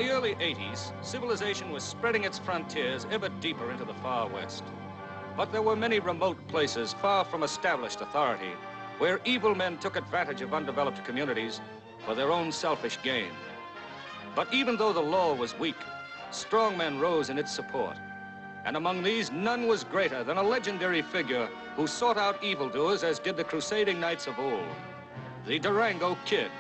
the early 80s, civilization was spreading its frontiers ever deeper into the far west. But there were many remote places far from established authority where evil men took advantage of undeveloped communities for their own selfish gain. But even though the law was weak, strong men rose in its support. And among these, none was greater than a legendary figure who sought out evildoers as did the crusading knights of old, the Durango Kid.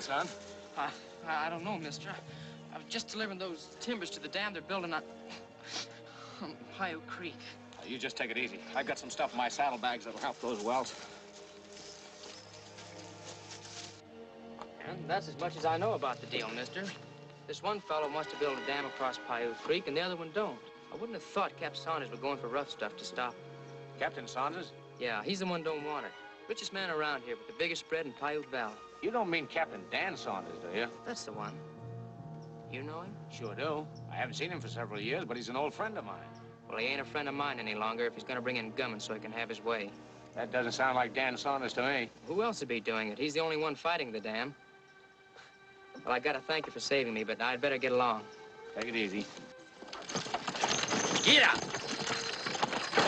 Son? I don't know, mister. I was just delivering those timbers to the dam they're building on Paiute Creek. You just take it easy. I've got some stuff in my saddlebags that'll help those wells. And that's as much as I know about the deal, mister. This one fellow wants to build a dam across Paiute Creek, and the other one don't. I wouldn't have thought Cap Saunders was going for rough stuff to stop him. Captain Saunders? Yeah, he's the one don't want it. Richest man around here with the biggest spread in Paiute Valley. You don't mean Captain Dan Saunders, do you? That's the one. You know him? Sure do. I haven't seen him for several years, but he's an old friend of mine. Well, he ain't a friend of mine any longer if he's gonna bring in gunmen so he can have his way. That doesn't sound like Dan Saunders to me. Who else would be doing it? He's the only one fighting the dam. Well, I gotta thank you for saving me, but I'd better get along. Take it easy. Get out!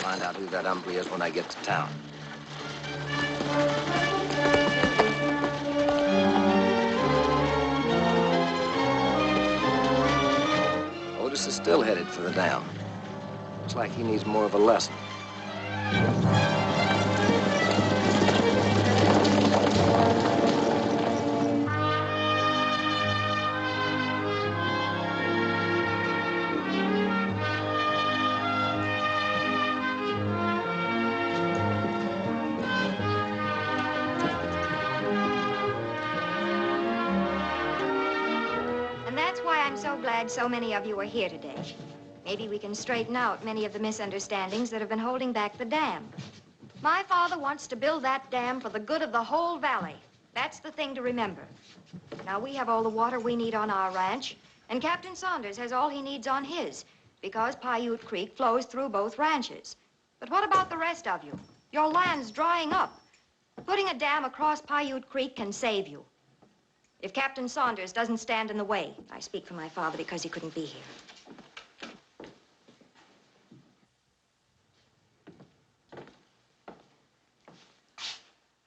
Find out who that hombre is when I get to town. Otis is still headed for the dam. Looks like he needs more of a lesson. Glad so many of you are here today. Maybe we can straighten out many of the misunderstandings that have been holding back the dam. My father wants to build that dam for the good of the whole valley. That's the thing to remember. Now, we have all the water we need on our ranch, and Captain Saunders has all he needs on his, because Paiute Creek flows through both ranches. But what about the rest of you? Your land's drying up. Putting a dam across Paiute Creek can save you. If Captain Saunders doesn't stand in the way. I speak for my father because he couldn't be here.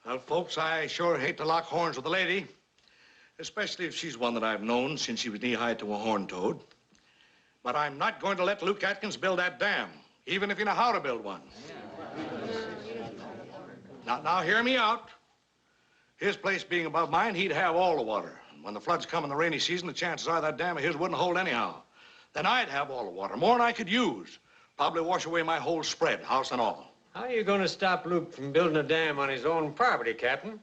Well, folks, I sure hate to lock horns with a lady, especially if she's one that I've known since she was knee-high to a horn toad. But I'm not going to let Luke Atkins build that dam, even if you know how to build one. Now, hear me out. His place being above mine, he'd have all the water. And when the floods come in the rainy season, the chances are that dam of his wouldn't hold anyhow. Then I'd have all the water, more than I could use. Probably wash away my whole spread, house and all. How are you going to stop Luke from building a dam on his own property, Captain?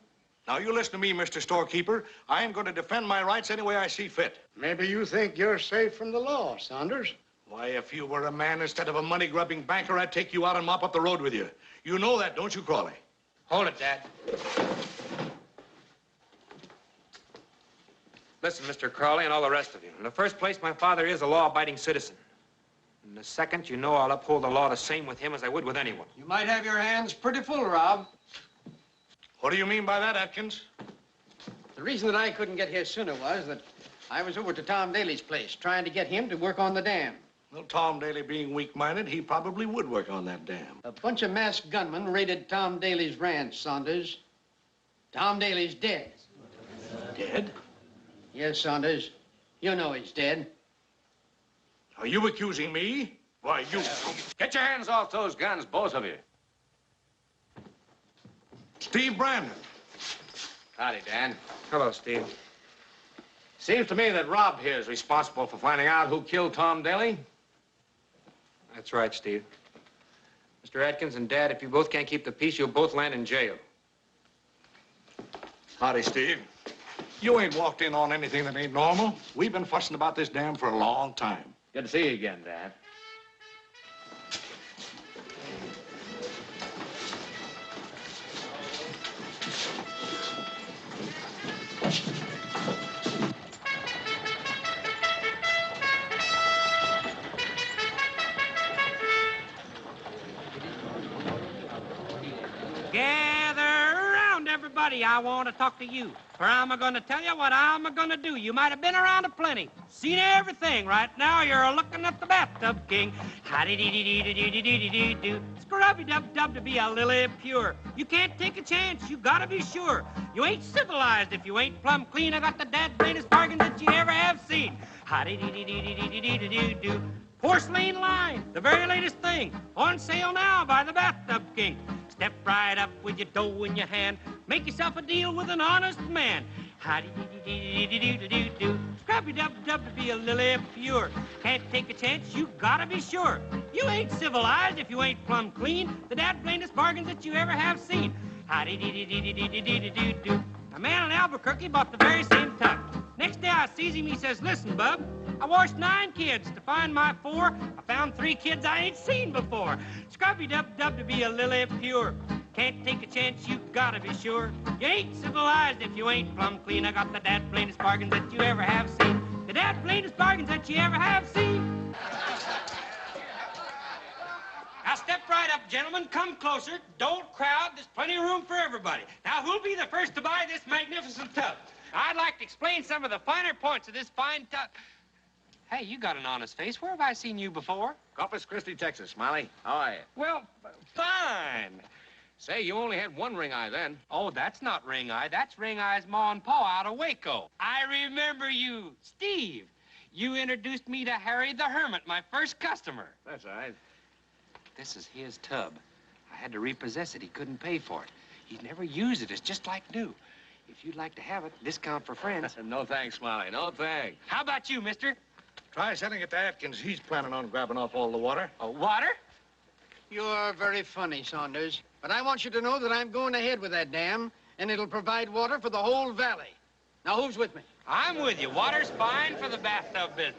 Now, you listen to me, Mr. Storekeeper. I am going to defend my rights any way I see fit. Maybe you think you're safe from the law, Saunders. Why, if you were a man instead of a money-grubbing banker, I'd take you out and mop up the road with you. You know that, don't you, Crawley? Hold it, Dad. Listen, Mr. Crawley and all the rest of you. In the first place, my father is a law-abiding citizen. In the second, you know I'll uphold the law the same with him as I would with anyone. You might have your hands pretty full, Rob. What do you mean by that, Atkins? The reason that I couldn't get here sooner was that I was over to Tom Daly's place trying to get him to work on the dam. Well, Tom Daly being weak-minded, he probably would work on that dam. A bunch of masked gunmen raided Tom Daly's ranch, Saunders. Tom Daly's dead. Dead? Yes, Saunders. You know he's dead. Are you accusing me? Why, you... Get your hands off those guns, both of you. Steve Brandon. Howdy, Dan. Hello, Steve. Seems to me that Rob here is responsible for finding out who killed Tom Daly. That's right, Steve. Mr. Atkins and Dad, if you both can't keep the peace, you'll both land in jail. Howdy, Steve. You ain't walked in on anything that ain't normal. We've been fussing about this dam for a long time. Good to see you again, Dad. Gather around, everybody. I want to talk to you. For I'm going to tell you what I'm going to do. You might have been around a plenty, seen everything. Right now, you're looking at the bathtub king. Howdy-dee-dee-dee-dee-dee-dee-dee-doo. Scrubby-dub-dub to be a lily pure. You can't take a chance. You got to be sure. You ain't civilized if you ain't plumb clean. I got the dad-brainest bargain that you ever have seen. Howdy-dee-dee-dee-dee-dee-dee-doo. Porcelain line, the very latest thing. On sale now by the bathtub king. Step right up with your dough in your hand. Make yourself a deal with an honest man. Howdy-dee-dee-dee-dee-dee-doo. Scrubby-dub-dub to be a lily pure. Can't take a chance, you gotta be sure. You ain't civilized if you ain't plumb clean. The dad-blainest bargains that you ever have seen. Howdy-dee-dee-dee-dee-dee-dee-doo. A man in Albuquerque bought the very same tub. Next day I sees him, he says, listen, bub, I washed 9 kids to find my 4. I found 3 kids I ain't seen before. Scrubby-dub-dub to be a lily pure. Can't take a chance, you gotta be sure. You ain't civilized if you ain't plumb clean. I got the dad-blainest bargains that you ever have seen. The dad-blainest bargains that you ever have seen. Now step right up, gentlemen. Come closer. Don't crowd. There's plenty of room for everybody. Now, who'll be the first to buy this magnificent tub? I'd like to explain some of the finer points of this fine tub. Hey, you got an honest face. Where have I seen you before? Corpus Christi, Texas, Smiley. How are you? Well, fine. Say, you only had one ring eye then. Oh, that's not Ring Eye. That's Ring Eye's ma and pa out of Waco. I remember you, Steve. You introduced me to Harry the Hermit, my first customer. That's all right. This is his tub. I had to repossess it. He couldn't pay for it. He'd never used it. It's just like new. If you'd like to have it, discount for friends. No thanks, Smiley. No thanks. How about you, mister? Try sending it to Atkins. He's planning on grabbing off all the water. Oh, water? You're very funny, Saunders. But I want you to know that I'm going ahead with that dam, and it'll provide water for the whole valley. Now, who's with me? I'm with you. Water's fine for the bathtub business.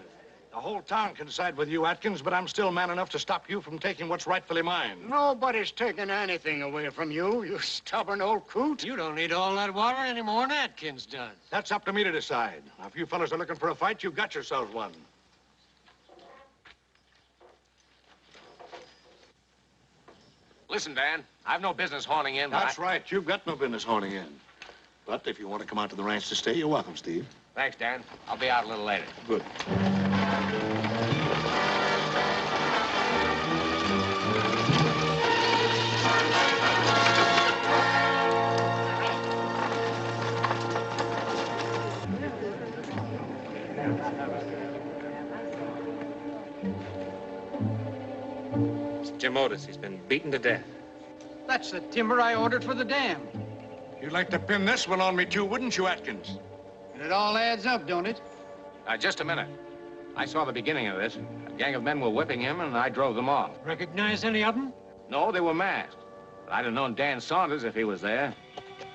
The whole town can side with you, Atkins, but I'm still man enough to stop you from taking what's rightfully mine. Nobody's taking anything away from you, you stubborn old coot. You don't need all that water any more than Atkins does. That's up to me to decide. Now, if you fellas are looking for a fight, you've got yourselves one. Listen, Dan, I've no business horning in, but That's right. You've got no business horning in. But if you want to come out to the ranch to stay, you're welcome, Steve. Thanks, Dan. I'll be out a little later. Good. It's Jim Otis. He's been beaten to death. That's the timber I ordered for the dam. You'd like to pin this one on me, too, wouldn't you, Atkins? And it all adds up, don't it? Just a minute. I saw the beginning of this. A gang of men were whipping him, and I drove them off. Recognize any of them? No, they were masked. But I'd have known Dan Saunders if he was there.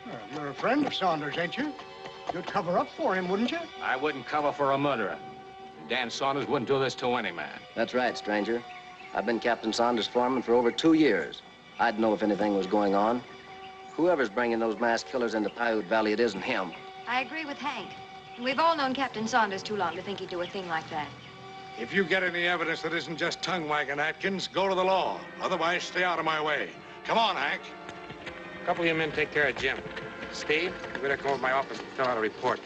Well, you're a friend of Saunders, ain't you? You'd cover up for him, wouldn't you? I wouldn't cover for a murderer. Dan Saunders wouldn't do this to any man. That's right, stranger. I've been Captain Saunders' foreman for over 2 years. I'd know if anything was going on. Whoever's bringing those masked killers into Paiute Valley, it isn't him. I agree with Hank. And we've all known Captain Saunders too long to think he'd do a thing like that. If you get any evidence that isn't just tongue-wagging, Atkins, go to the law. Otherwise, stay out of my way. Come on, Hank. A couple of you men take care of Jim. Steve, you better come over to my office and fill out a report.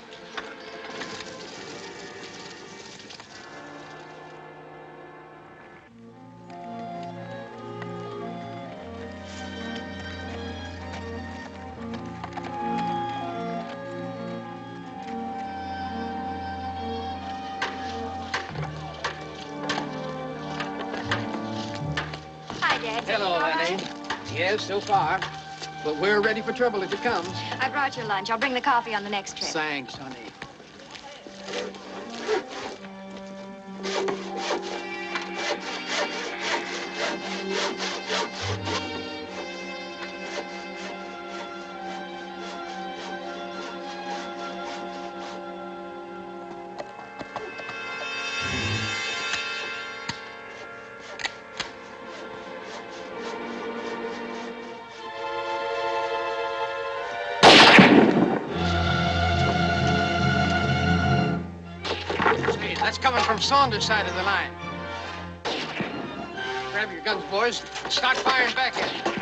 Hi, Dad. Hello, All honey. right? Yes, so far. But we're ready for trouble if it comes. I brought your lunch. I'll bring the coffee on the next trip. Thanks, honey. Hey, that's coming from Saunders' side of the line. Grab your guns, boys. Start firing back at him.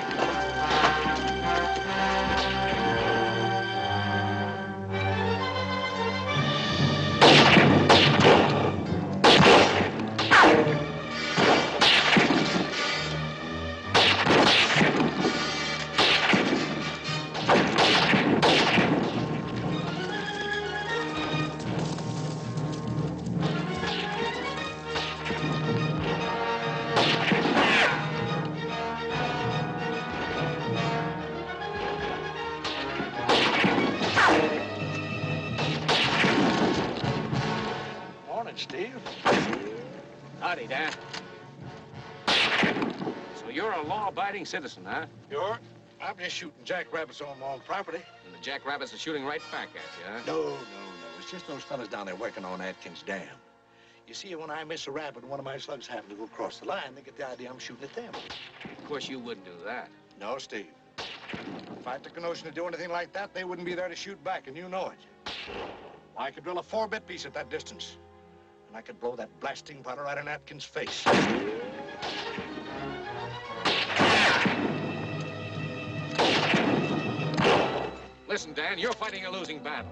Morning, Steve. Howdy, Dan. So you're a law-abiding citizen, huh? Sure. I'm just shooting jackrabbits on my own property. And the jackrabbits are shooting right back at you, huh? No. It's just those fellas down there working on Atkins Dam. You see, when I miss a rabbit and one of my slugs happen to go across the line, they get the idea I'm shooting at them. Of course, you wouldn't do that. No, Steve. If I took a notion to do anything like that, they wouldn't be there to shoot back, and you know it. I could drill a 4-bit piece at that distance, and I could blow that blasting powder right in Atkins' face. Listen, Dan, you're fighting a losing battle.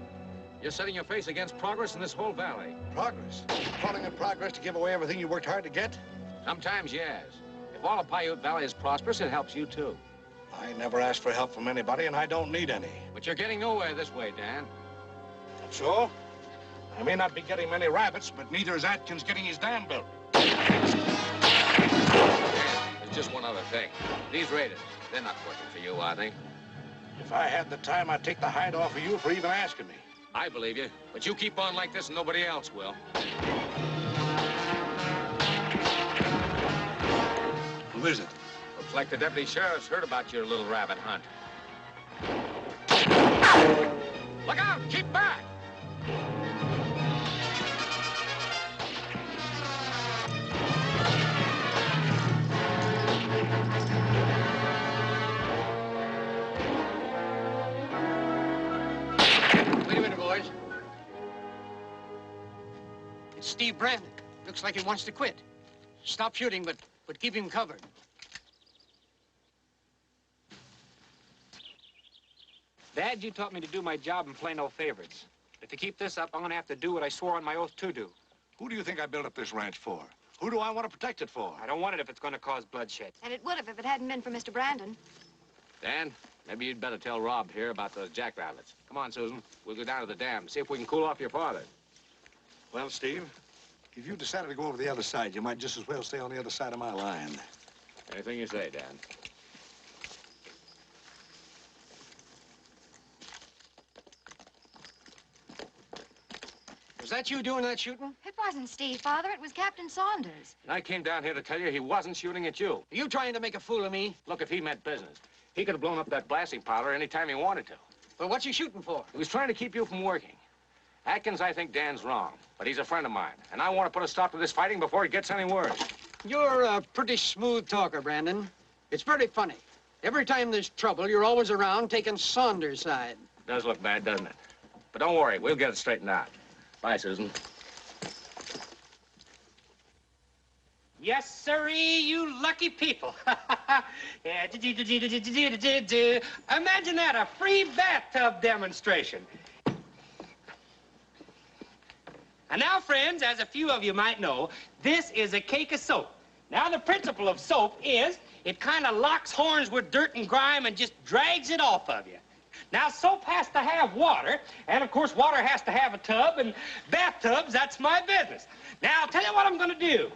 You're setting your face against progress in this whole valley. Progress? Calling it progress to give away everything you worked hard to get? Sometimes, yes. If all of Paiute Valley is prosperous, it helps you, too. I never asked for help from anybody, and I don't need any. But you're getting nowhere this way, Dan. So? I may not be getting many rabbits, but neither is Atkins getting his dam built. Dan, there's just one other thing. These raiders, they're not working for you, are they? If I had the time, I'd take the hide off of you for even asking me. I believe you, but you keep on like this and nobody else will. Who is it? Looks like the deputy sheriff's heard about your little rabbit hunt. Look out! Keep back! Wait a minute, boys. It's Steve Brandon. Looks like he wants to quit. Stop shooting, but keep him covered. Dad, you taught me to do my job and play no favorites. If you keep this up, I'm gonna have to do what I swore on my oath to do. Who do you think I built up this ranch for? Who do I want to protect it for? I don't want it if it's gonna cause bloodshed. And it would have if it hadn't been for Mr. Brandon. Dan, maybe you'd better tell Rob here about those jackrabbits. Come on, Susan. We'll go down to the dam, see if we can cool off your father. Well, Steve, if you decided to go over the other side, you might just as well stay on the other side of my line. Anything you say, Dan. Was that you doing that shooting? It wasn't Steve, Father. It was Captain Saunders. And I came down here to tell you he wasn't shooting at you. Are you trying to make a fool of me? Look, if he meant business, he could have blown up that blasting powder any time he wanted to. Well, what's he shooting for? He was trying to keep you from working. Atkins, I think Dan's wrong, but he's a friend of mine, and I want to put a stop to this fighting before it gets any worse. You're a pretty smooth talker, Brandon. It's pretty funny. Every time there's trouble, you're always around taking Saunders' side. Does look bad, doesn't it? But don't worry, we'll get it straightened out. Bye, Susan. Yes, sirree, you lucky people. Yeah, imagine that, a free bathtub demonstration. And now, friends, as a few of you might know, this is a cake of soap. Now, the principle of soap is it kind of locks horns with dirt and grime and just drags it off of you. Now, soap has to have water, and of course, water has to have a tub, and bathtubs, that's my business. Now, I'll tell you what I'm gonna do.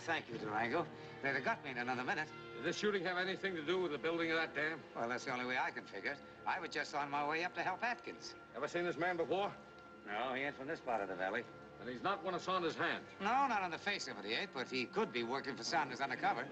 Thank you, Durango. They'd have got me in another minute. Did this shooting have anything to do with the building of that dam? Well, that's the only way I can figure it. I was just on my way up to help Atkins. Ever seen this man before? No, he ain't from this part of the valley. And he's not one of Saunders' hands. No, not on the face of it, he ain't, but he could be working for Saunders undercover.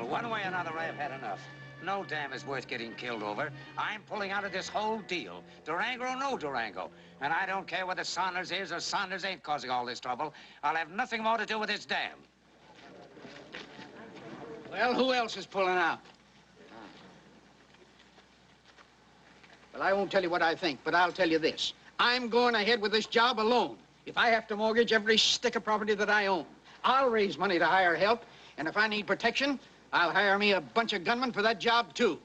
One way or another, I've had enough. No dam is worth getting killed over. I'm pulling out of this whole deal. Durango or no Durango. And I don't care whether Saunders is or Saunders ain't causing all this trouble. I'll have nothing more to do with this dam. Well, who else is pulling out? Well, I won't tell you what I think, but I'll tell you this. I'm going ahead with this job alone. If I have to mortgage every stick of property that I own, I'll raise money to hire help, and if I need protection, I'll hire me a bunch of gunmen for that job, too.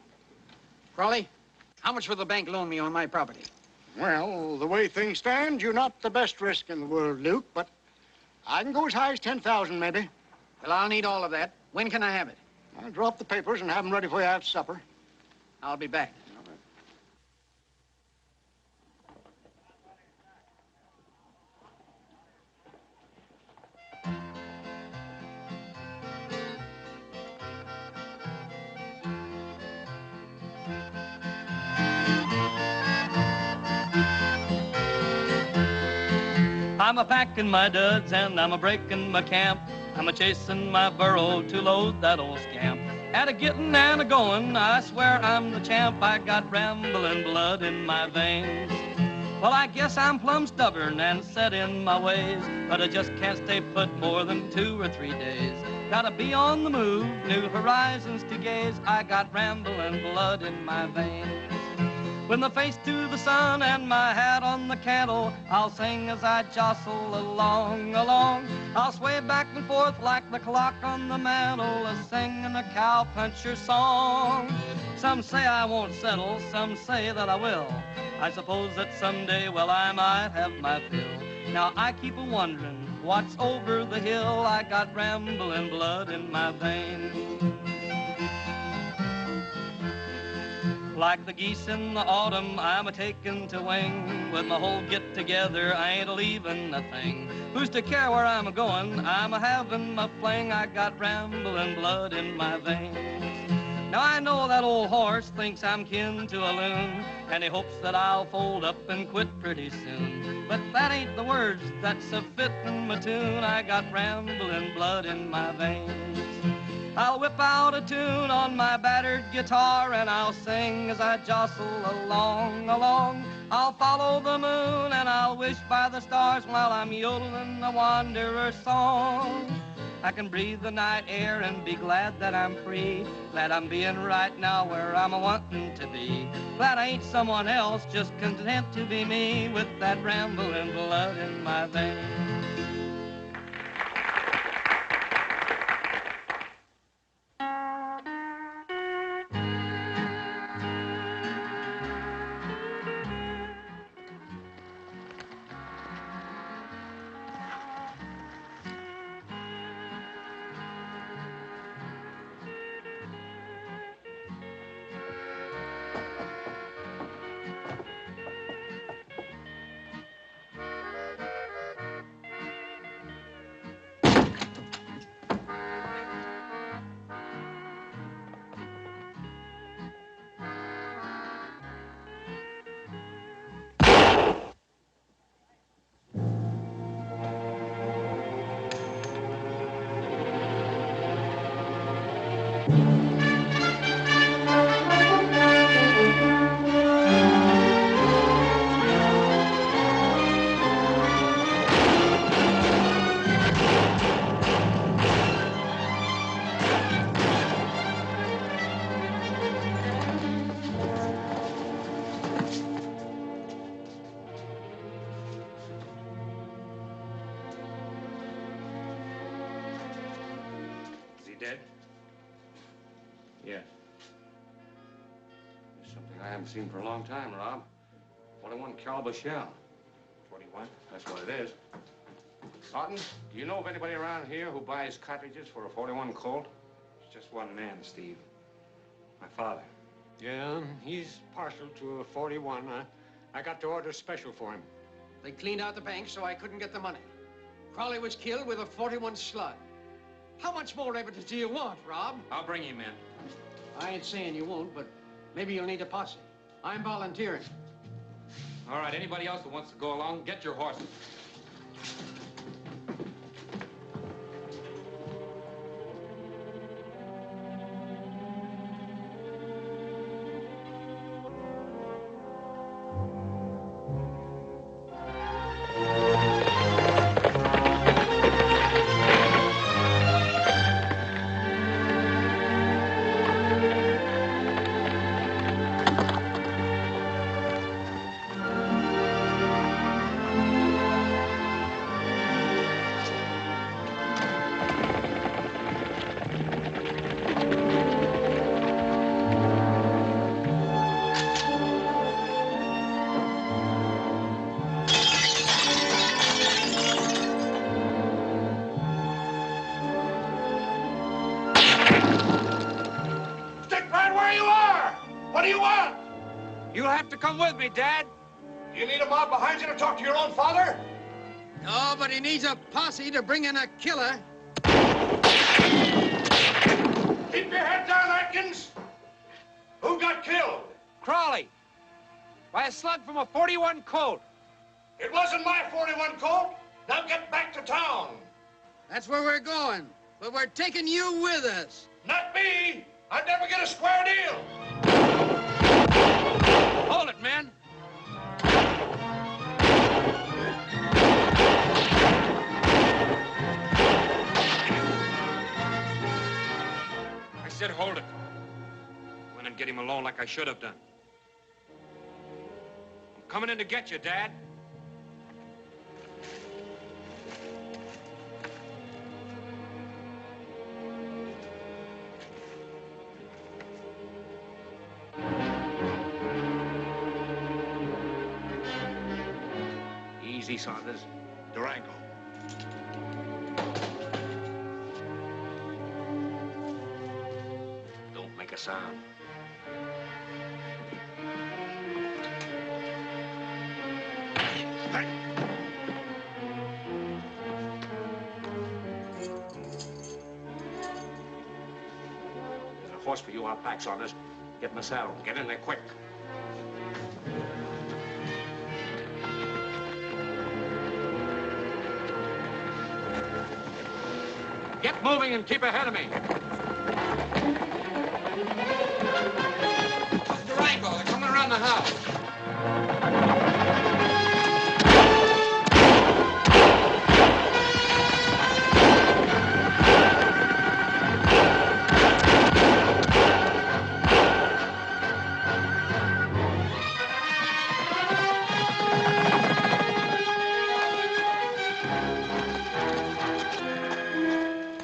Crawley, how much will the bank loan me on my property? Well, the way things stand, you're not the best risk in the world, Luke, but I can go as high as 10,000, maybe. Well, I'll need all of that. When can I have it? I'll draw up the papers and have them ready for you after supper. I'll be back. I'm a-packing my duds and I'm a-breaking my camp. I'm a-chasing my burro to load that old scamp. At a-getting and a-going, I swear I'm the champ. I got rambling blood in my veins. Well, I guess I'm plumb stubborn and set in my ways, but I just can't stay put more than 2 or 3 days. Gotta be on the move, new horizons to gaze. I got rambling blood in my veins. With my face to the sun and my hat on the cantle, I'll sing as I jostle along. I'll sway back and forth like the clock on the mantle, singing a cowpuncher song. Some say I won't settle, some say that I will. I suppose that someday, well, I might have my fill. Now I keep a-wondering what's over the hill. I got rambling blood in my veins. Like the geese in the autumn, I'm a-taking to wing. With my whole get-together, I ain't a-leaving a thing. Who's to care where I'm a-going? I'm a-having my fling. I got rambling blood in my veins. Now I know that old horse thinks I'm kin to a loon, and he hopes that I'll fold up and quit pretty soon. But that ain't the words that's a-fittin' my tune. I got rambling blood in my veins. I'll whip out a tune on my battered guitar, and I'll sing as I jostle along, along. I'll follow the moon, and I'll wish by the stars while I'm yodeling the wanderer's song. I can breathe the night air and be glad that I'm free, glad I'm being right now where I'm a-wanting to be. Glad I ain't someone else, just content to be me with that rambling blood in my veins. Dead? Yes. There's something I haven't seen for a long time, Rob. 41 caliber shell. 41? That's what it is. Cotton, do you know of anybody around here who buys cartridges for a 41 Colt? It's just one man, Steve. My father. Yeah, he's partial to a 41. I got to order special for him. They cleaned out the bank so I couldn't get the money. Crawley was killed with a 41 slug. How much more evidence do you want, Rob? I'll bring him in. I ain't saying you won't, but maybe you'll need a posse. I'm volunteering. All right, anybody else that wants to go along, get your horses. What do you want? You'll have to come with me, Dad. You need a mob behind you to talk to your own father? No, but he needs a posse to bring in a killer. Keep your head down, Atkins. Who got killed? Crawley. By a slug from a 41 Colt. It wasn't my 41 Colt. Now get back to town. That's where we're going. But we're taking you with us. Not me. I'd never get a square deal. Hold it, men. I said hold it. Went and get him alone like I should have done. I'm coming in to get you, Dad. Easy, Saunders. Durango. Don't make a sound. horse for you, I'll pack Saunders. Get in the saddle. Get in there quick. Get moving and keep ahead of me. Durango, they're coming around the house.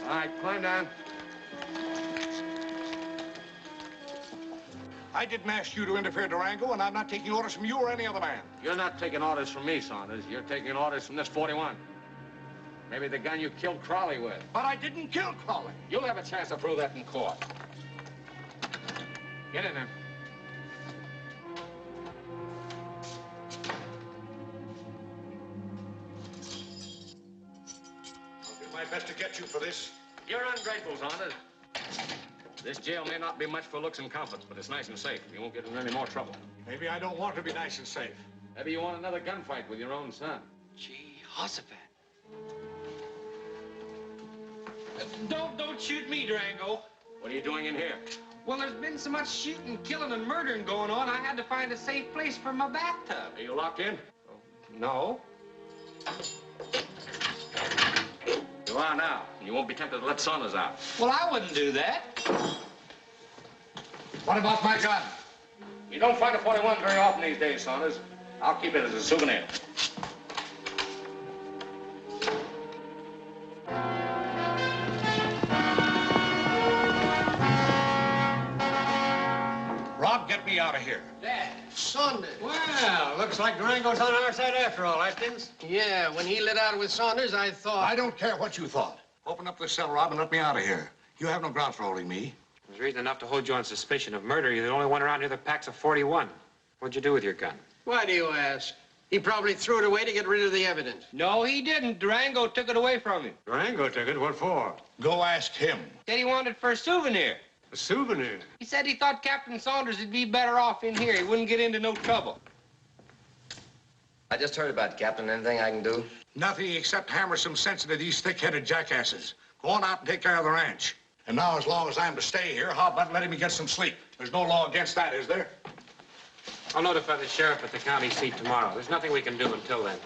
All right, climb down. I didn't ask you to interfere, Durango, and I'm not taking orders from you or any other man. You're not taking orders from me, Saunders. You're taking orders from this 41. Maybe the gun you killed Crowley with. But I didn't kill Crowley. You'll have a chance to prove that in court. Get in there. I'll do my best to get you for this. You're ungrateful, Saunders. This jail may not be much for looks and comforts, but it's nice and safe. You won't get in any more trouble. Maybe I don't want to be nice and safe. Maybe you want another gunfight with your own son. Jehoshaphat. Don't shoot me, Durango. What are you doing in here? Well, there's been so much shooting, killing, and murdering going on, I had to find a safe place for my bathtub. Are you locked in? No. You are now. You won't be tempted to let Saunders out. Well, I wouldn't do that. What about my gun? You don't find a 41 very often these days, Saunders. I'll keep it as a souvenir. Rob, get me out of here. Dad, Saunders. Well, looks like Durango's on our side after all, Atkins. Yeah, when he lit out with Saunders, I thought... I don't care what you thought. Open up the cell, Rob, and let me out of here. You have no grounds for holding me. There's reason enough to hold you on suspicion of murder. You're the only one around here that packs a 41. What'd you do with your gun? Why do you ask? He probably threw it away to get rid of the evidence. No, he didn't. Durango took it away from him. Durango took it? What for? Go ask him. Said he wanted it for a souvenir. A souvenir? He said he thought Captain Saunders would be better off in here. He wouldn't get into no trouble. I just heard about it, Captain. Anything I can do? Nothing except hammer some sense into these thick-headed jackasses. Go on out and take care of the ranch. And now, as long as I'm to stay here, how about letting me get some sleep? There's no law against that, is there? I'll notify the sheriff at the county seat tomorrow. There's nothing we can do until then.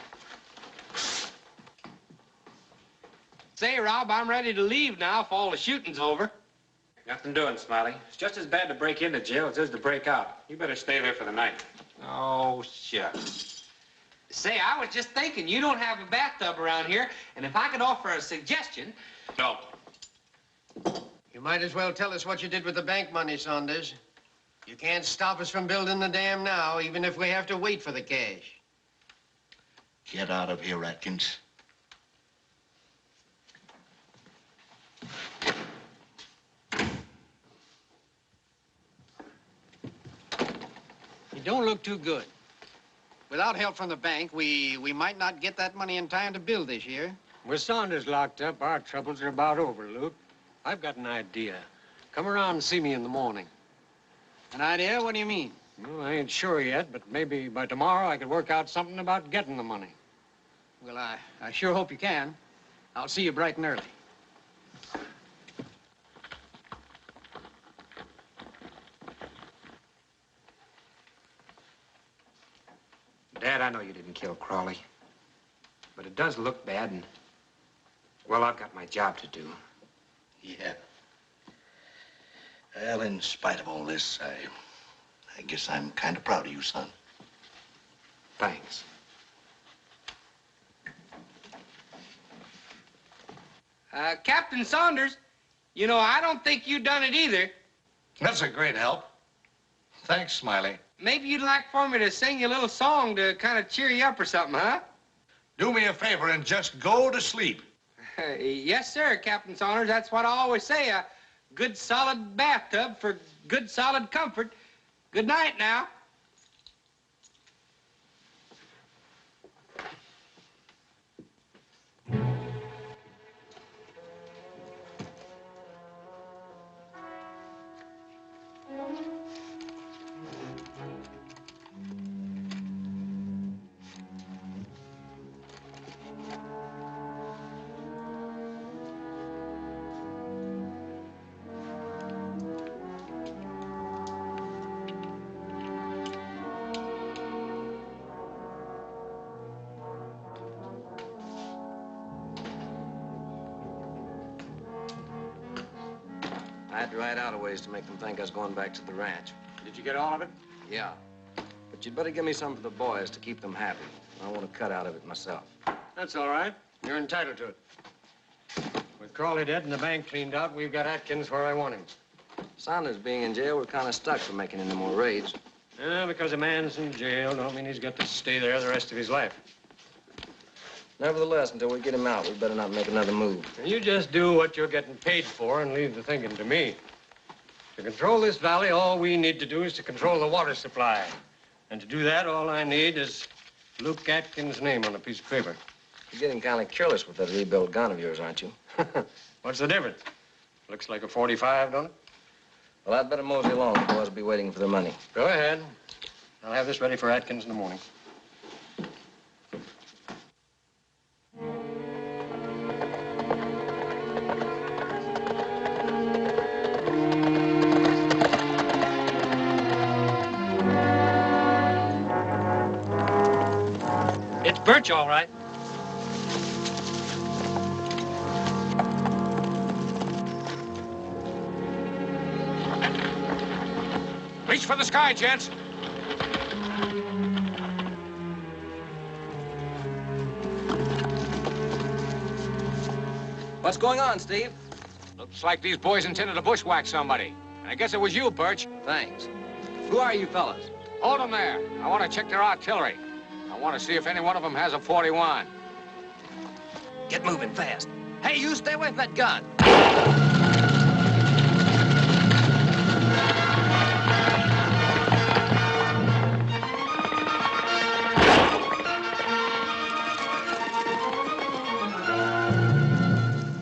Say, Rob, I'm ready to leave now if all the shooting's over. Nothing doing, Smiley. It's just as bad to break into jail as it is to break out. You better stay there for the night. Oh, shucks. Say, I was just thinking, you don't have a bathtub around here, and if I could offer a suggestion... No. You might as well tell us what you did with the bank money, Saunders. You can't stop us from building the dam now, even if we have to wait for the cash. Get out of here, Atkins. You don't look too good. Without help from the bank, we might not get that money in time to build this year. With Saunders locked up, our troubles are about over, Luke. I've got an idea. Come around and see me in the morning. An idea? What do you mean? Well, I ain't sure yet, but maybe by tomorrow I could work out something about getting the money. Well, I sure hope you can. I'll see you bright and early. Dad, I know you didn't kill Crowley. But it does look bad, and... well, I've got my job to do. Yeah. Well, in spite of all this, I guess I'm kind of proud of you, son. Thanks. Captain Saunders, you know, I don't think you done it either. That's a great help. Thanks, Smiley. Maybe you'd like for me to sing you a little song to kind of cheer you up or something, huh? Do me a favor and just go to sleep. Yes, sir, Captain Saunders. That's what I always say. A good, solid bathtub for good, solid comfort. Good night now. to ride out a ways to make them think I was going back to the ranch. Did you get all of it? Yeah. But you'd better give me some for the boys to keep them happy. I want a cut out of it myself. That's all right. You're entitled to it. With Crawley dead and the bank cleaned out, we've got Atkins where I want him. Saunders being in jail, we're kind of stuck for making any more raids. Yeah, because a man's in jail don't mean he's got to stay there the rest of his life. Nevertheless, until we get him out, we better not make another move. You just do what you're getting paid for and leave the thinking to me. To control this valley, all we need to do is to control the water supply. And to do that, all I need is Luke Atkins' name on a piece of paper. You're getting kind of careless with that rebuilt gun of yours, aren't you? What's the difference? Looks like a .45, don't it? Well, I'd better mosey along. The boys will be waiting for their money. Go ahead. I'll have this ready for Atkins in the morning. It's Birch, all right. Reach for the sky, gents. What's going on, Steve? Looks like these boys intended to bushwhack somebody. I guess it was you, Birch. Thanks. Who are you fellas? Hold them there. I want to check their artillery. I want to see if any one of them has a .41. Get moving fast. Hey, you stay away from that gun.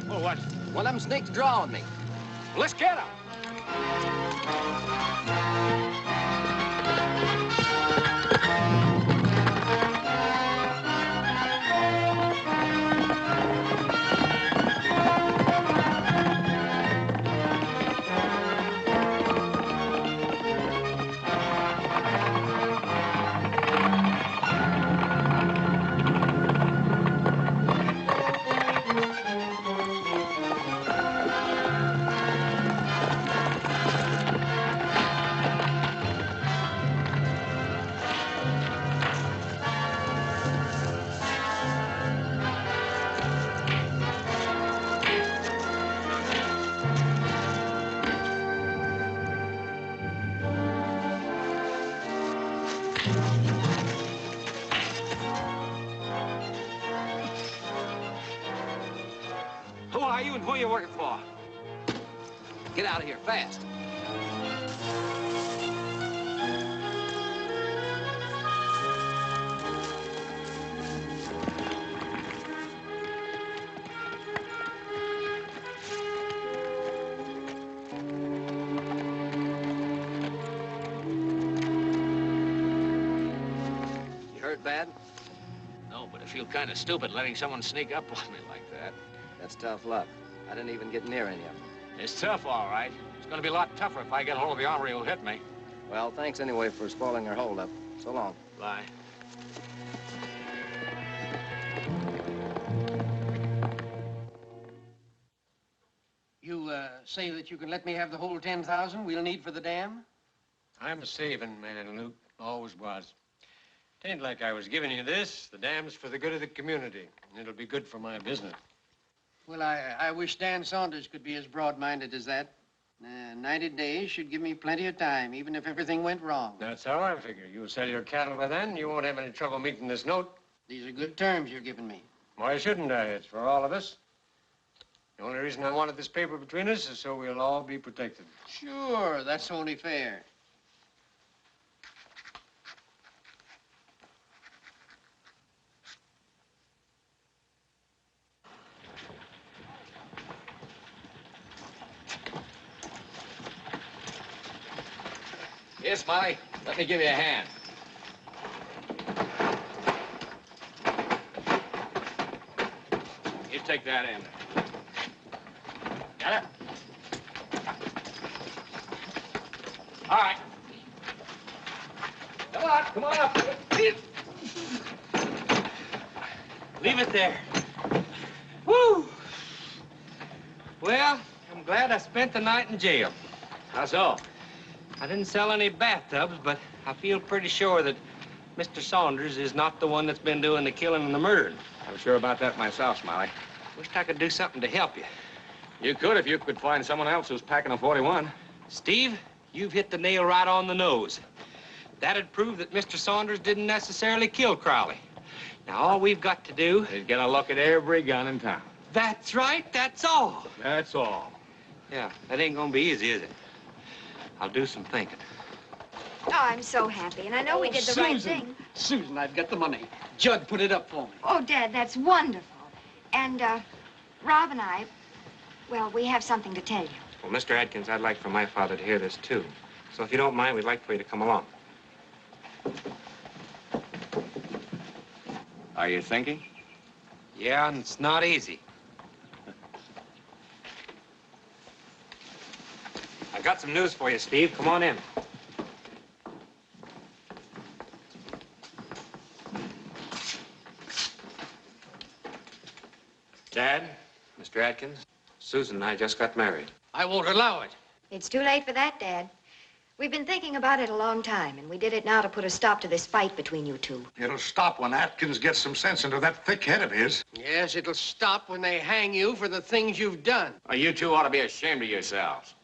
Oh, what? One of them sneaks drawing me. Let's get them. Who are you and who are you working for? Get out of here, fast. You hurt bad? No, but I feel kind of stupid letting someone sneak up on me like that. That's tough luck. I didn't even get near any of them. It's tough, all right. It's going to be a lot tougher if I get hold of the armory who'll hit me. Well, thanks anyway for spoiling our holdup. So long. Bye. You say that you can let me have the whole 10,000 we'll need for the dam? I'm a saving man, Luke. Always was. It ain't like I was giving you this. The dam's for the good of the community. And it'll be good for my business. Well, I wish Dan Saunders could be as broad-minded as that. 90 days should give me plenty of time, even if everything went wrong. That's how I figure. You'll sell your cattle by then, you won't have any trouble meeting this note. These are good terms you're giving me. Why shouldn't I? It's for all of us. The only reason I wanted this paper between us is so we'll all be protected. Sure, that's only fair. Here, Smiley. Let me give you a hand. You take that end. Got it? All right. Come on up. Leave it there. Woo! Well, them glad I spent the night in jail. How so? I didn't sell any bathtubs, but I feel pretty sure that Mr. Saunders is not the one that's been doing the killing and the murdering. I'm sure about that myself, Smiley. Wished I could do something to help you. You could if you could find someone else who's packing a 41. Steve, you've hit the nail right on the nose. That'd prove that Mr. Saunders didn't necessarily kill Crowley. Now, all we've got to do is get a look at every gun in town. That's right, that's all. That's all. Yeah, that ain't gonna be easy, is it? I'll do some thinking. Oh, I'm so happy, and I know we did the right thing. Susan, I've got the money. Judd put it up for me. Oh, Dad, that's wonderful. And, Rob and I, well, we have something to tell you. Well, Mr. Adkins, I'd like for my father to hear this, too. So if you don't mind, we'd like for you to come along. Are you thinking? Yeah, and it's not easy. I got some news for you, Steve. Come on in. Dad, Mr. Atkins, Susan and I just got married. I won't allow it. It's too late for that, Dad. We've been thinking about it a long time, and we did it now to put a stop to this fight between you two. It'll stop when Atkins gets some sense into that thick head of his. Yes, it'll stop when they hang you for the things you've done. Oh, you two ought to be ashamed of yourselves.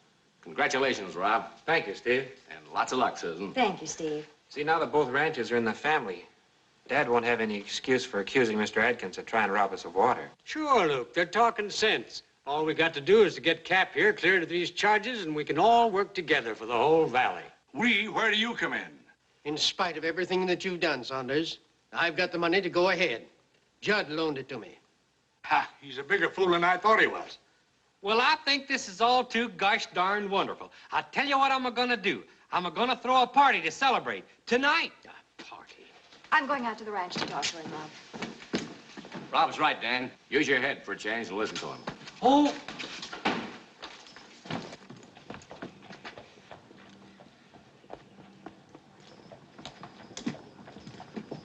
Congratulations, Rob. Thank you, Steve. And lots of luck, Susan. Thank you, Steve. See, now that both ranches are in the family, Dad won't have any excuse for accusing Mr. Adkins of trying to rob us of water. Sure, Luke. They're talking sense. All we got to do is to get Cap here cleared of these charges, and we can all work together for the whole valley. Where do you come in? In spite of everything that you've done, Saunders, I've got the money to go ahead. Judd loaned it to me. Ha, he's a bigger fool than I thought he was. Well, I think this is all too gosh darn wonderful. I'll tell you what I'm gonna do. I'm gonna throw a party to celebrate. Tonight. A party? I'm going out to the ranch to talk to him, Rob. Rob's right, Dan. Use your head for a change and listen to him. Oh.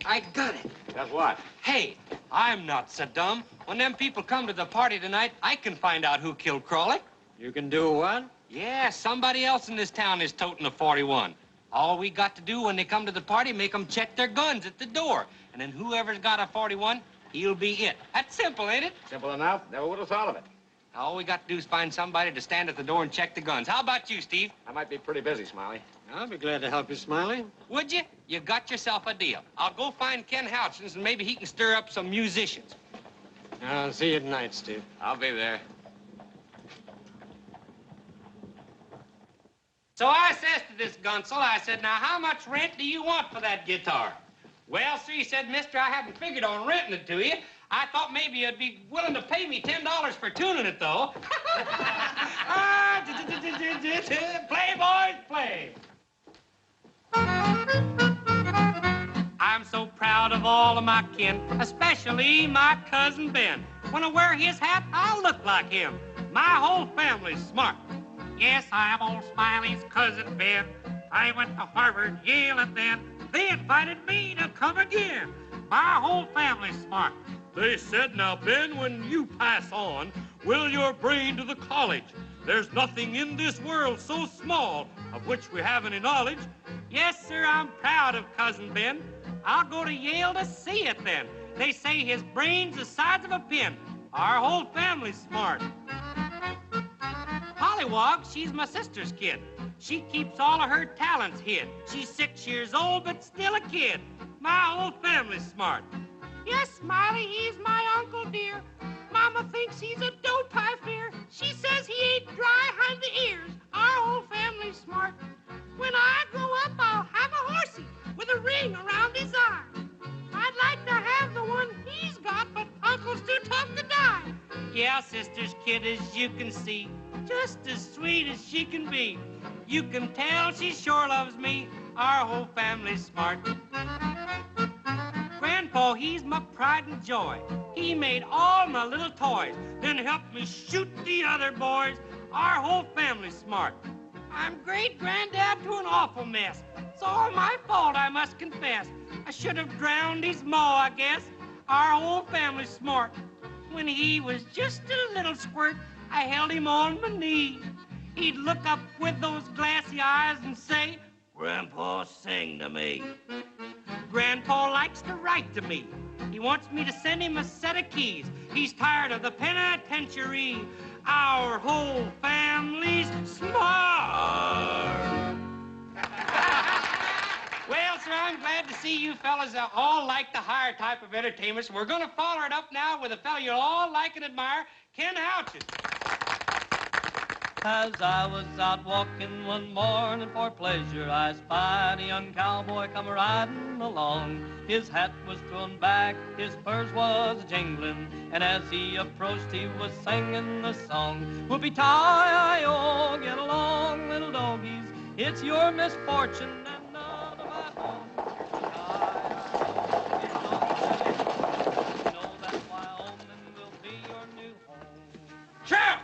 I got it. Guess what? Hey, I'm not so dumb. When them people come to the party tonight, I can find out who killed Crowley. You can do what? Yeah, somebody else in this town is toting a 41. All we got to do when they come to the party, make them check their guns at the door. And then whoever's got a 41, he'll be it. That's simple, ain't it? Simple enough. Never would have thought of it. All we got to do is find somebody to stand at the door and check the guns. How about you, Steve? I might be pretty busy, Smiley. I'll be glad to help you, Smiley. Would you? You got yourself a deal. I'll go find Ken Houchins, and maybe he can stir up some musicians. I'll see you tonight, Steve. I'll be there. So I says to this gunsel, I said, now, how much rent do you want for that guitar? Well, sir, he said, mister, I haven't figured on renting it to you. I thought maybe you'd be willing to pay me $10 for tuning it, though. Play, boys, play. I'm so proud of all of my kin, especially my cousin Ben. When I wear his hat, I'll look like him. My whole family's smart. Yes, I'm old Smiley's cousin Ben. I went to Harvard, Yale, and then they invited me to come again. My whole family's smart. They said, now, Ben, when you pass on, will your brain to the college? There's nothing in this world so small of which we have any knowledge. Yes, sir, I'm proud of Cousin Ben. I'll go to Yale to see it then. They say his brain's the size of a pin. Our whole family's smart. Pollywog, she's my sister's kid. She keeps all of her talents hid. She's 6 years old, but still a kid. My whole family's smart. Yes, Smiley, he's my uncle, dear. Mama thinks he's a dope, I fear. She says he ain't dry behind the ears. Our whole family's smart. When I grow up, I'll have a horsey with a ring around his arm. I'd like to have the one he's got, but Uncle's too tough to die. Yeah, sister's kid, as you can see, just as sweet as she can be. You can tell she sure loves me. Our whole family's smart. Grandpa, he's my pride and joy. He made all my little toys, then helped me shoot the other boys. Our whole family's smart. I'm great-granddad to an awful mess. It's all my fault, I must confess. I should have drowned his ma, I guess. Our whole family's smart. When he was just a little squirt, I held him on my knee. He'd look up with those glassy eyes and say, Grandpa, sing to me. Grandpa likes to write to me. He wants me to send him a set of keys. He's tired of the penitentiary. Our whole family's smart. Well, sir, I'm glad to see you fellas all like the higher type of entertainments. We're going to follow it up now with a fellow you all like and admire, Ken Houches. As I was out walking one morning for pleasure, I spied a young cowboy come riding along. His hat was thrown back, his spurs was jingling, and as he approached, he was singing the song. Whoopie-tie-I-O, get along, little doggies, it's your misfortune and none of my own. You know that Wyoming will be your new home. Sheriff!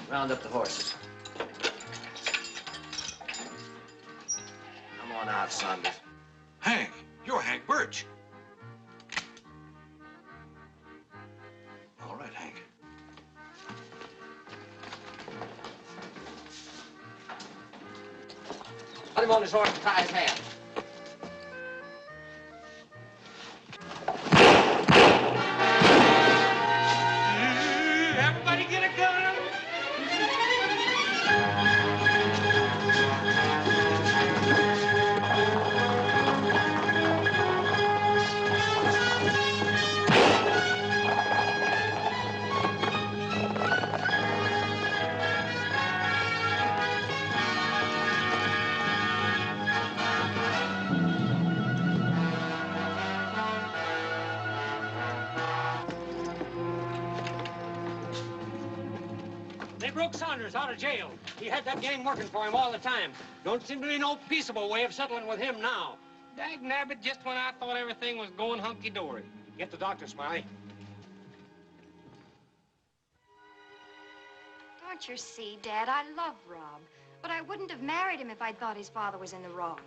Round up the horses. Come on out, Saunders. Hank, you're Hank Birch. All right, Hank. Put him on his horse and tie his hands. Everybody get a gun. They broke Saunders out of jail. He had that gang working for him all the time. Don't seem to be no peaceable way of settling with him now. Dag nabbit, just when I thought everything was going hunky-dory. Get the doctor, Smiley. Don't you see, Dad, I love Rob. But I wouldn't have married him if I'd thought his father was in the wrong.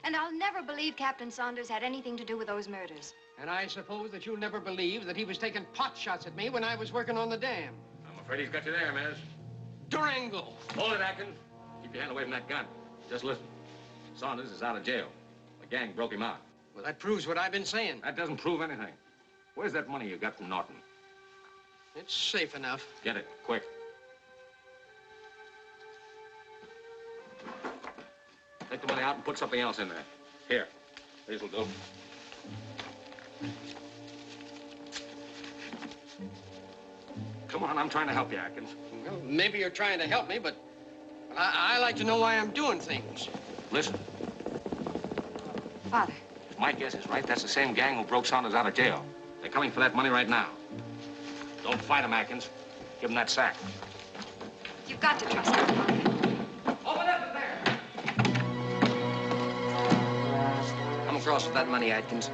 And I'll never believe Captain Saunders had anything to do with those murders. And I suppose that you'll never believe that he was taking pot shots at me when I was working on the dam. I'm afraid he's got you there, Miss. Durango. Hold it, Atkins. Keep your hand away from that gun. Just listen. Saunders is out of jail. The gang broke him out. Well, that proves what I've been saying. That doesn't prove anything. Where's that money you got from Norton? It's safe enough. Get it, quick. Take the money out and put something else in there. Here, this'll do. Come on, I'm trying to help you, Atkins. Well, maybe you're trying to help me, but I like to know why I'm doing things. Listen, Father. if my guess is right, that's the same gang who broke Saunders out of jail. They're coming for that money right now. Don't fight them, Atkins. Give them that sack. You've got to trust me, Father. Open up in there! Come across with that money, Atkins.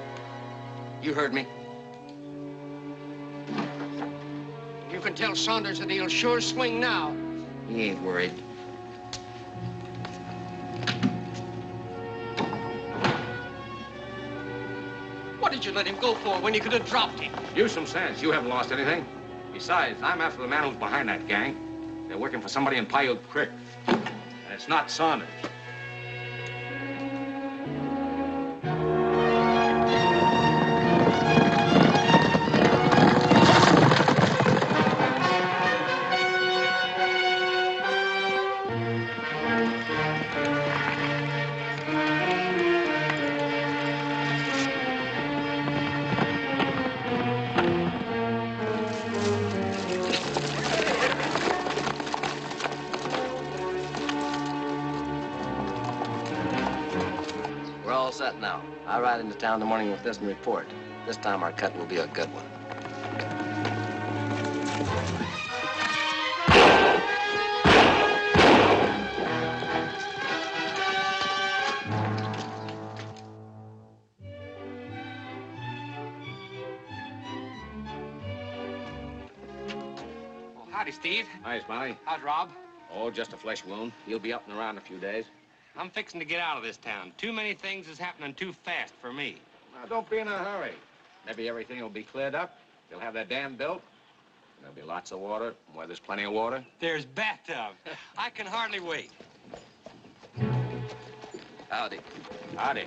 You heard me. You can tell Saunders that he'll sure swing now. He ain't worried. What did you let him go for when you could have dropped him? Use some sense. You haven't lost anything. Besides, I'm after the man who's behind that gang. They're working for somebody in Paiute Creek. And it's not Saunders. We're all set now. I ride into town in the morning with this and report. This time our cut will be a good one. Steve. Hi, Smiley. How's Rob? Oh, just a flesh wound. He'll be up and around in a few days. I'm fixing to get out of this town. Too many things is happening too fast for me. Now, don't be in a hurry. Maybe everything will be cleared up. They'll have that dam built. There'll be lots of water. Where there's plenty of water. There's bathtub. I can hardly wait. Howdy. Howdy.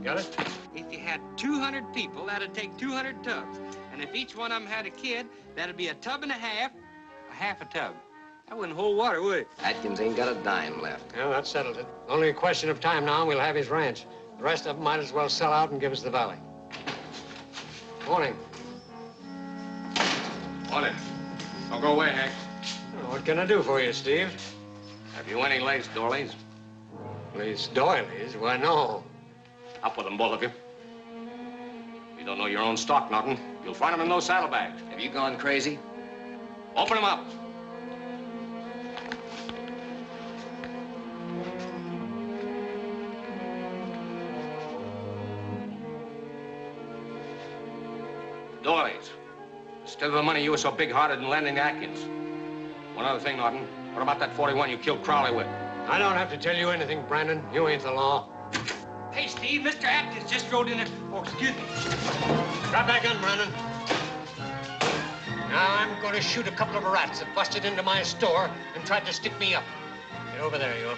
Got it? If you had 200 people, that'd take 200 tubs. And if each one of them had a kid, that'd be a tub and a half a tub. That wouldn't hold water, would it? Atkins ain't got a dime left. Yeah, that settles it. Only a question of time now, and we'll have his ranch. The rest of them might as well sell out and give us the valley. Morning. Morning. Don't go away, Hank. What can I do for you, Steve? Have you any lace doilies? Lace doilies? Why, no. Up with them, both of you. You don't know your own stock, nothing. You'll find them in those saddlebags. Have you gone crazy? Open them up. Doilies. Instead of the money you were so big-hearted in lending to Atkins. One other thing, Norton. What about that 41 you killed Crowley with? I don't have to tell you anything, Brandon. You ain't the law. Hey, Steve, Mr. Atkins just rode in there. Oh, excuse me. Drop that gun, Brandon. Now I'm going to shoot a couple of rats that busted into my store and tried to stick me up. Get over there, you.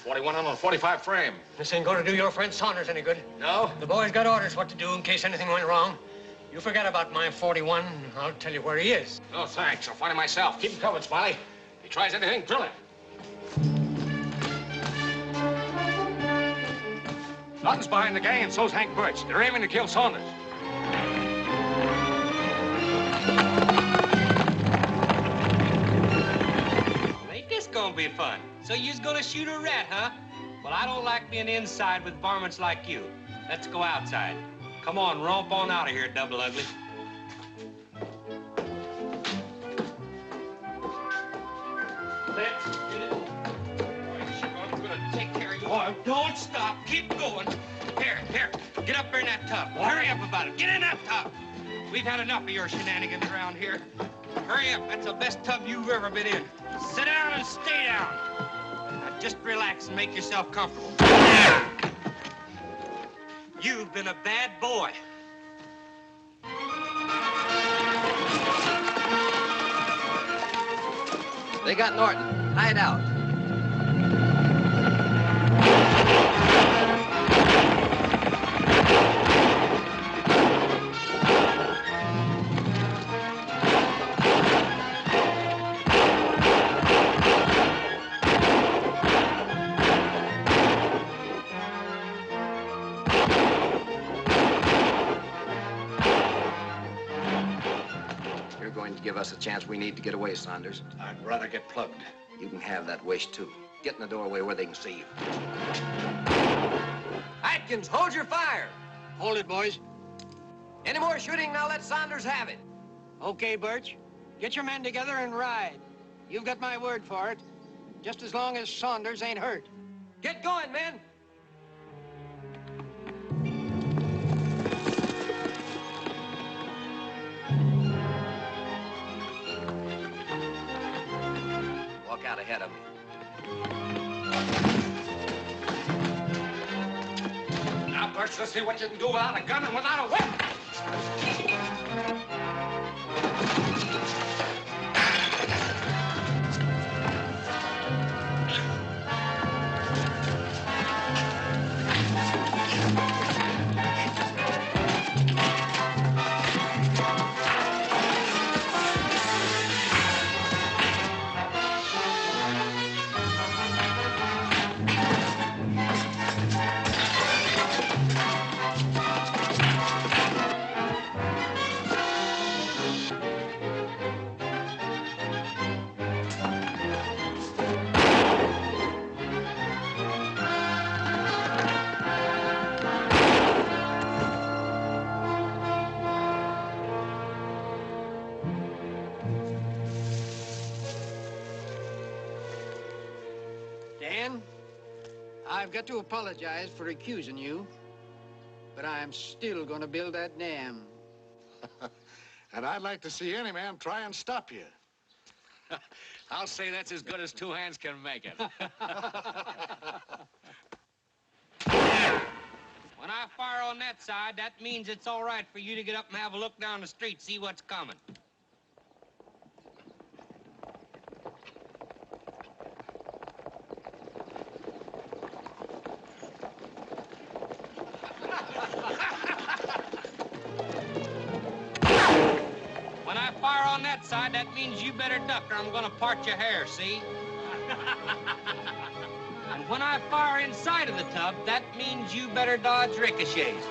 41 on a 45 frame. This ain't going to do your friend Saunders any good. No? The boy's got orders what to do in case anything went wrong. You forget about my 41, and I'll tell you where he is. No, thanks. I'll find him myself. Keep him covered, Smiley. If he tries anything, drill him. Nothing's behind the gang, and so's Hank Birch. They're aiming to kill Saunders. Well, ain't this gonna be fun? So you's gonna shoot a rat, huh? Well, I don't like being inside with varmints like you. Let's go outside. Come on, romp on out of here, Double Ugly. Let's get it. I'm gonna take care of you. Oh, don't stop. Keep going. Here. Get up there in that tub. Hurry up about it. Get in that tub. We've had enough of your shenanigans around here. Hurry up. That's the best tub you've ever been in. Sit down and stay down. Now just relax and make yourself comfortable. You've been a bad boy. They got Norton. Hide out. You're going to give us a chance we need to get away, Saunders. I'd rather get plugged. You can have that wish, too. Get in the doorway where they can see you. Atkins, hold your fire. Hold it, boys. Any more shooting, now let Saunders have it. Okay, Birch. Get your men together and ride. You've got my word for it. Just as long as Saunders ain't hurt. Get going, men. Walk out ahead of me. Now, Birch, let's see what you can do without a gun and without a weapon. I've got to apologize for accusing you, but I'm still gonna build that dam. And I'd like to see any man try and stop you. I'll say that's as good as two hands can make it. When I fire on that side, that means it's all right for you to get up and have a look down the street, see what's coming. When I fire on that side, that means you better duck or I'm gonna part your hair, see? And when I fire inside of the tub, that means you better dodge ricochets.